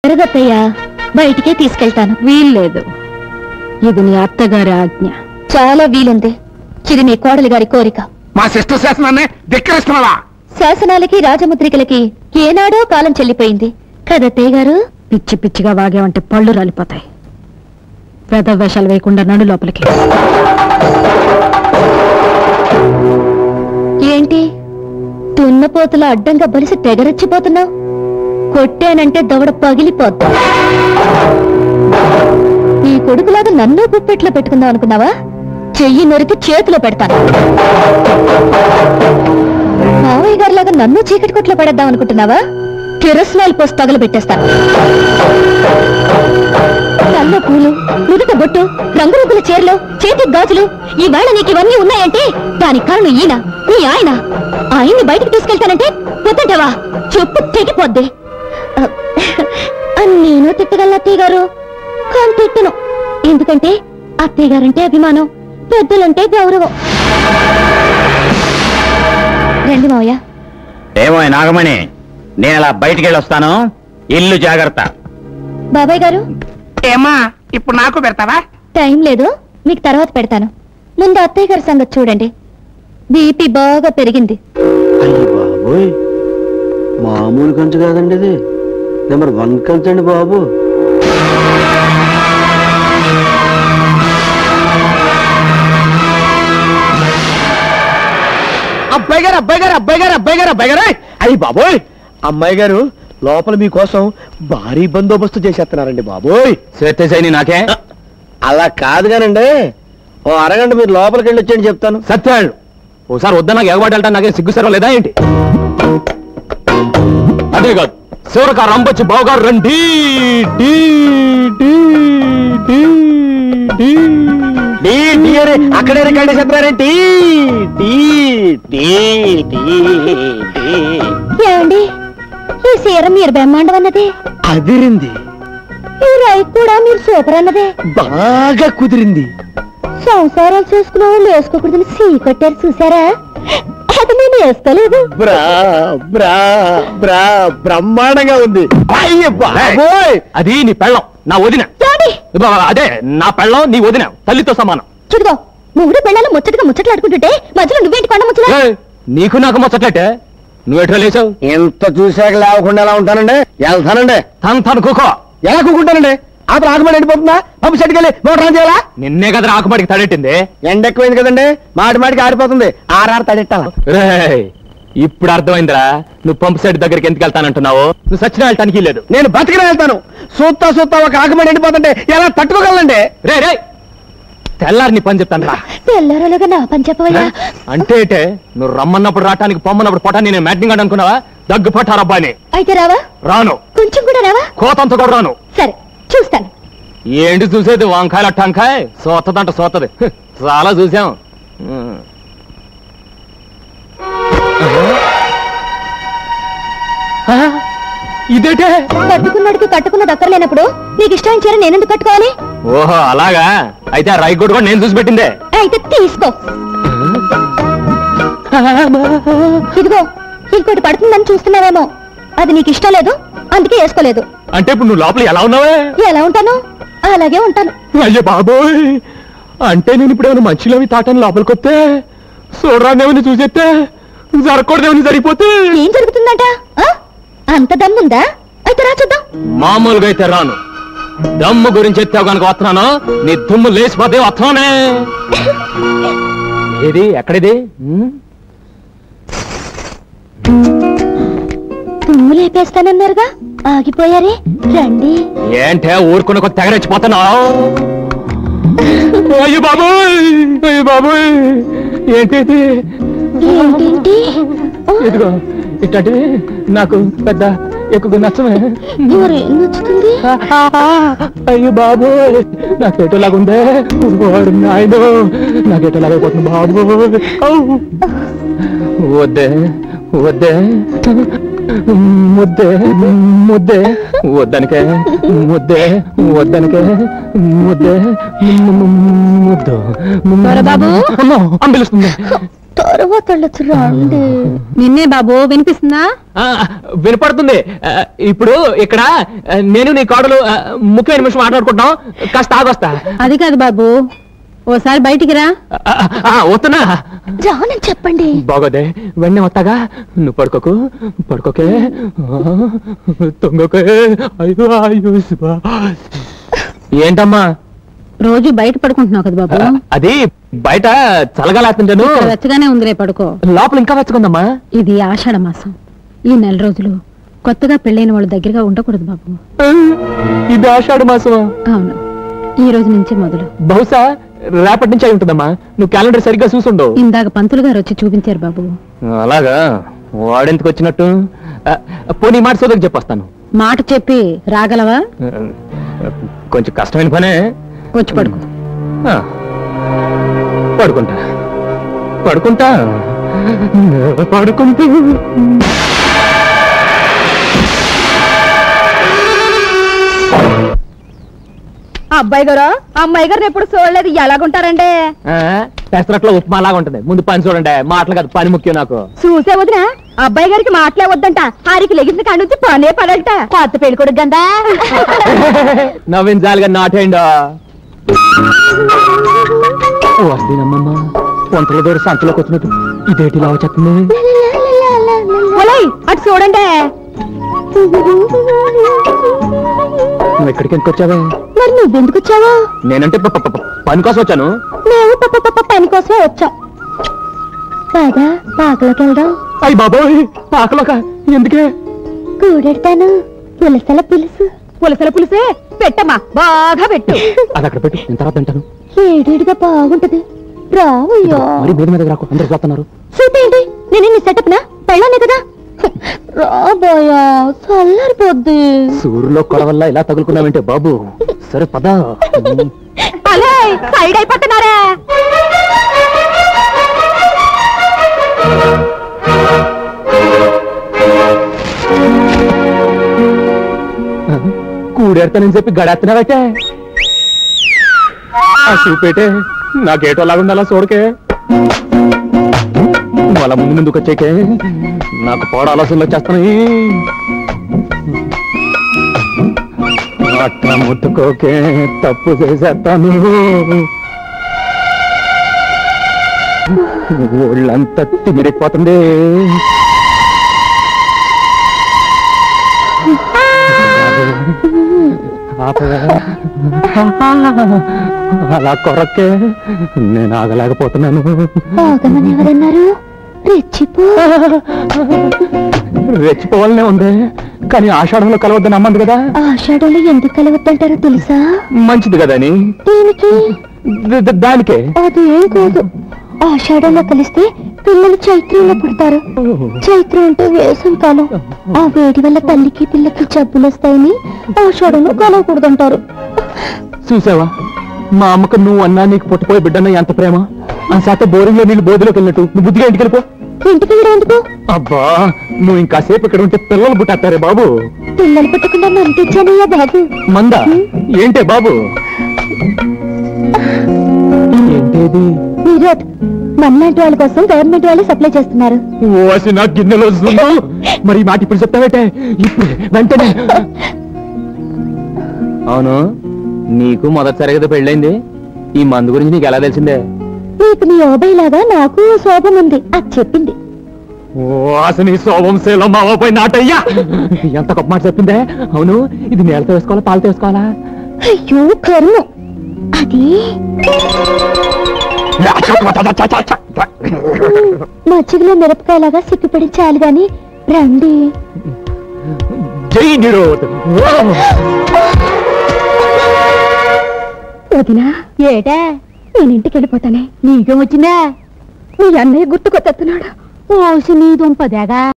జరగత్తయ్య, బయటికే తీసుకెళ్తాను. వీల్లేదు, ఇది నీ అత్తగారి ఆజ్ఞ. చాలా వీలుంది. ఇది నీ కోడలి గారి కోరిక. మా సిస్టర్ శాసనాన్ని ధిక్కరిస్తున్నావా? శాసనాలకి రాజముద్రికలకి ఏనాడో కాలం చెల్లిపోయింది కదత్తయ్య గారు. పిచ్చి పిచ్చిగా వాగేవంటే పళ్ళు రాలిపోతాయి. పెద్ద వేషాలు వేయకుండా నడు లోపలికి. ఏంటి దున్నపోతుల అడ్డంగా బలిసి తెగరచ్చిపోతున్నావు? కొట్టానంటే దవడ పగిలిపోతా. ఈ కొడుకులాగా నన్ను గుప్పెట్లో పెట్టుకుందాం అనుకున్నావా? చెయ్యి నొరికి చేతిలో పెడతాను. మావయ్య గారిలాగా నన్ను చీకటి కొట్లో పడేద్దాం అనుకుంటున్నావా? కిరసనాయిల్ పోసి తగలు పెట్టేస్తాను. నల్ల పూలు, నుదుట బొట్టు, రంగురంగుల చీరలు, చేతికి గాజులు, ఈవేళ నీకు ఇవన్నీ ఉన్నాయంటే దానికి కారణం ఈయన, నీ ఆయన. ఆయన్ని బయటకు తీసుకెళ్తానంటే వద్దంటావా? చెప్పు తెగిపోద్ది. నేను తిట్టగలను అత్తయ్య గారు, కానీ తిట్టను. ఎందుకంటే అత్తయ్య గారంటే అభిమానం, పెద్దలంటే గౌరవం. రండి మావయ్య. ఏమో నాగమణి, నేను అలా బయటికి వెళ్ళొస్తాను, ఇల్లు జాగ్రత్త. బాబాయ్ గారు. ఏమా ఇప్పుడు నాకు పెడతావా? టైం లేదు, మీకు తర్వాత పెడతాను. ముందు అత్తయ్య గారి సంగతి చూడండి. బీపీ బాగా పెరిగింది. అయ్యి బాబోయ్, మామూలు కంచు కాదండి, ఇది నెంబర్ 1 కంచండి బాబు. అబ్బాయి గారు, అబ్బాయి గారు, అబ్బాయి గారు, అబ్బాయి గారు, అబ్బాయి గారు, అయ్యి బాబోయ్, అమ్మాయి గారు లోపల మీకోసం భారీ బందోబస్తు చేసేస్తున్నారండి బాబోయ్. శ్వేతశైని నాకే అలా కాదు కానండి, ఓ అరగంట మీరు లోపలికి వెళ్ళి వచ్చేయండి చెప్తాను. సత్యాళ్ళు ఓసారి వద్దా నాకు ఎగబడ్డా నాకేం సిగ్గుసరం లేదా ఏంటి? అదే కాదు, శివరక రంబొచ్చి బావగారు రండి. అక్కడే రికార్డు చెప్పారేంటి? ఏమండి, ఈ సీర మీరు బ్రహ్మాండం అన్నదే అదిరింది, ఈ రైట్ కూడా మీరు సూపర్ అన్నదే బాగా కుదిరింది. సంసారాలు చేసుకున్న వాళ్ళు వేసుకోకూడదని సీ కొట్టారు చూసారా? అది నేను వేసుకోలేదు. బ్రహ్మాండంగా ఉంది. అది నీ పెళ్ళం, నా వదిన. అదే నా పెళ్ళం, నీ వదిన, తల్లితో సమానం. చూడుగో, మూడు పిల్లలు ముచ్చట్లాడుకుంటుంటే మధ్యలో నువ్వేంటి కొండ ముచ్చట? నీకు నాకు ముచ్చట్లటే, నువ్వెట్లా లేచావు? ఎంత చూశాక లేవకుండా ఎలా ఉంటానండి? వెళ్తానండి. తను కూకో. ఎలా కూకుంటానండి? అతను ఆకుమాడి ఎండిపోతుందా? పంపు చెట్టుకెళ్ళి మోటార్ చేయాలా? నిన్నే కదా ఆకుమాడికి తడెట్టింది. ఎండ ఎక్కువైంది కదండి, మాటికి ఆరిపోతుంది. ఆర్ఆర్ తడెట్టాలా? ఇప్పుడు అర్థమైందిరా, నువ్వు పంపు సెట్ దగ్గరికి ఎందుకు వెళ్తానంటున్నావు. నువ్వు సచిన వెళ్ళటానికి లేదు. నేను బతికిన వెళ్తాను. సూత్తా ఒక ఆకుమాడి ఎండిపోతుంటే ఎలా తట్టుకోగలండి? రే తెల్లారి నీ పని చెప్తాను రా. తెల్లారలుగా నా పని చెప్పవయ్యా. అంటే నువ్వు రమ్మన్నప్పుడు రావటానికి, పొమ్మన్నప్పుడు పొటాన్ని నేను మ్యాటింగ్ అని అనుకున్నావా? దగ్గు పట్టారబ్బాని. అయితే రావా? రాను. కొంచెం కూడా రావా? కోతంత కూడా రాను. సరే చూస్తాను. ఏంటి చూసేది? వంకాయల టంకాయ సోతదంట సోతది. చాలా చూసాం. ఇదేటే? కట్టుకున్నాడికి కట్టుకున్నది అక్కర్లేనప్పుడు నీకు ఇష్టం చీర నేనెందుకు కట్టుకోవాలి? ఓహో అలాగా, అయితే ఆ రైట్ కూడా నేను చూసి పెట్టిందే. అయితే తీసుకో. ఇదిగో, ఇంకోటి పడుతుందని చూస్తున్నావేమో, అది నీకు ఇష్టం లేదు, అందుకే వేసుకోలేదు. అంటే ఇప్పుడు నువ్వు లోపల ఎలా ఉన్నావే? ఎలా ఉంటాను? అలాగే ఉంటాను. అయ్యో బాబోయ్, అంటే నేను ఇప్పుడు ఏమైనా మంచిలోవి తాటాను లోపలికి వస్తే, చూడరాదేమని చూసేస్తే, జరగకూడదేమని జరిగిపోతే ఏం జరుగుతుందంట? అంత దమ్ముందా? అయితే రా చూద్దాం. మామూలుగా అయితే రాను. దమ్ము గురించి ఎత్తావు కనుక వస్తున్నాను. నీ దుమ్ము లేచిపోతే వస్తున్నానే. ఏది? ఎక్కడిది? దుమ్ము లేపేస్తానన్నారుగా, ఆగిపోయారే. రండి. ఏంటే ఊరుకుని కొద్ది తెగరెచ్చిపోతున్నావు? అయ్యో బాబోయ్, అయ్యో బాబోయ్, ఏంటి? ఏంటేంటి? ఇదిగో ఇట్లాంటివి నాకు పెద్ద ఎక్కువ నచ్చమే. నచ్చుతుంది. అయ్యో బాబోయ్, నాకేటోలాగుందే. నాయనో, నాకేటోలాగైపోతుంది బాబోయ్. వద్దే వద్దే ముద్దే ముద్దే వద్దనికే, ముద్దే వద్దనికే, ముద్దే ముద్దు. బాబు అంబిలుస్తుంది. తర్వాత వెళ్ళొచ్చు రండి. నిన్నే బాబు వినిపిస్తుందా? వినపడుతుంది. ఇప్పుడు ఇక్కడ నేను నీ కోడలు ముఖ్యమైన నిమిషం మాట్లాడుకుంటాం. కాస్త ఆగొస్తా. అది కాదు బాబు, ఓసారి బయటికి రా. వస్తున్నా. రానని చెప్పండి. బాగోదే, వెన్నే వస్తాగా. నువ్వు పడుకోకు, పడుకోకే, తొంగకే. ఏంటమ్మా రోజు బయట పడుకుంటున్నావు కదా బాబు? అది బయట చల్లగాలేస్తుంటాను. వెచ్చగానే ఉందిలే, పడుకో. లోపల ఇంకా వెచ్చకుందమ్మా. ఇది ఆషాఢ మాసం. ఈ నెల రోజులు కొత్తగా పెళ్ళైన వాళ్ళ దగ్గరగా ఉండకూడదు బాబు. ఇది ఆషాఢ మాసమా? అవును, ఈ రోజు నుంచి మొదలు. బహుశా రేపటి నుంచి అయి ఉంటుందమ్మా. నువ్వు క్యాలెండర్ సరిగ్గా చూసుండవు. ఇందాక పంతులు గారు వచ్చి చూపించారు బాబు. అలాగా? వాడెందుకు వచ్చినట్టు? పోనీ మాట సోదరికి చెప్పొస్తాను. మాట చెప్పి రాగలవా? కొంచెం కష్టమైన పనే. వచ్చి పడుకో. పడుకుంటా పడుకుంటా పడుకుంటూ. అబ్బాయి గారు అమ్మాయి గారిని ఎప్పుడు చూడలేదు, ఎలాగుంటారండి? పెసరట్లో ఉప్మా లాగా ఉంటుంది. ముందు పని చూడండి, మాటలు కాదు పని ముఖ్యం నాకు. చూసే వదినా, అబ్బాయి గారికి మాటలే వద్దంట. హారికి లెగిసిన కాడి నుంచి పనే పడంట. కొత్త పెళ్లి కొడుకు గందా. నవ్వించాలిగా నాటేయండా. వస్తేనమ్మమ్మ పొంతల దూర సంతలోకి వచ్చినట్టు ఇదేటి లాగా చెప్తుంది. అటు చూడండి. నువ్వు ఎక్కడికి ఎందుకు వచ్చావే? మరి నువ్వెందుకు వచ్చావా? నేనంటే పని కోసం వచ్చాను. మేము పని కోసమే వచ్చాం. కాదా పాకలోకి వెళ్దాం? అయ్యి బాబోయ్, పాకలోక ఎందుకే? కూడెడతాను. పులసల పులుసే పెట్టమ్మా, బాగా పెట్టు. అది అక్కడ పెట్టు, నేను తర్వాత తింటాను. ఏడేడుగా బాగుంటది. రావయ్యా. మరి బోధ మీద రాకు, అందరు చూస్తున్నారు. చూపేంటి, నేను నీ సెటప్ నా పెళ్ళానే కదా. రాబోయా, చల్లారిపోద్ది. సూర్యులో కొడవల్ల ఇలా తగులుకున్నావంటే బాబు. సరే పదా. అలే సైడ్ అయిపోతున్నారా? కూడేడతానని చెప్పి గడేస్తున్నావటే. ఆ చూపేటే నాకేటో లాగుంది, అలా చూడకే. వాళ్ళ ముందుకు వచ్చేకే నాకు పోడ ఆలోచనలు వచ్చేస్తున్నాయి. అట్లా ముట్టుకోకే, తప్పు చేసేస్తాను. ఒళ్ళంతా తిమిరిపోతుంది. అలా కొరకే నేను ఆగలేకపోతున్నాను. ఆగమని ఎవరన్నారు? రెచ్చిపోవాలనే ఉంది, కానీ ఆషాఢంలో కలవద్దని అమ్మంది కదా. ఆషాఢంలో ఎందుకు కలవద్దంటారో తెలుసా? మంచిది కదా అని. దీనికి దానికే. అదేం కాదు. ఆషాఢంలో కలిస్తే పిల్లలు చైత్రంలో పుడతారు. చైత్రం అంటే వేసం కాలం. ఆ వేడి వల్ల తల్లికి పిల్లకి జబ్బులు వస్తాయని ఆషాఢంలో కలవకూడదంటారు. చూసావా, మా అమ్మకు నువ్వు అన్నా నీకు పుట్టపోయే బిడ్డన్న ఎంత ప్రేమ. ఆ శాత బోరింగ్ లో నీళ్ళు బోధిలోకి వెళ్ళినట్టు నువ్వు బుద్ధిగా ఇంటికి వెళ్ళిపో. ఇంటికి ఎందుకు? అబ్బా, నువ్వు ఇంకాసేపు ఇక్కడ ఉంటే పిల్లలు పుట్టేస్తారే బాబు. పిల్లలు పుట్టకుండా మంటిచ్చానయ్యా బాబు. మందా ఏంటే బాబు? ఏంటేది? మీరేట్ మనలాంటి వాళ్ళ కోసం గవర్నమెంట్ వాళ్ళు సప్లై చేస్తున్నారు. ఓసి నా గిన్నెలో వస్తుందో. మరి మాట ఇప్పుడు చెప్తావేటే? ఇప్పుడు వెంటనే. అవును, నీకు మొదటిసారి కదా పెళ్ళైంది. ఈ మందు గురించి నీకు ఎలా తెలిసిందే? నీకు నీ ఓబై లాగా నాకు శోభం ఉంది, అది చెప్పింది. నీ శోభం శీలం మావపోయి నాటయ్యా. ఎంత గొప్ప మాట చెప్పిందే. అవును, ఇది నేలతో వేసుకోవాలా పాలతో వేసుకోవాలా? అయ్యో కర్మ. అది మజ్జిగలో మిరపకాయలాగా సిప్పిపడి చాలు గాని రండి. జై నిరోధ్. వదినా ఏటా? నేను ఇంటికి వెళ్ళిపోతానే. నీకేం వచ్చిందా? నీ అన్నయ్య గుర్తుకొస్తున్నాడు. ఓసి నీ దుంపదేగా.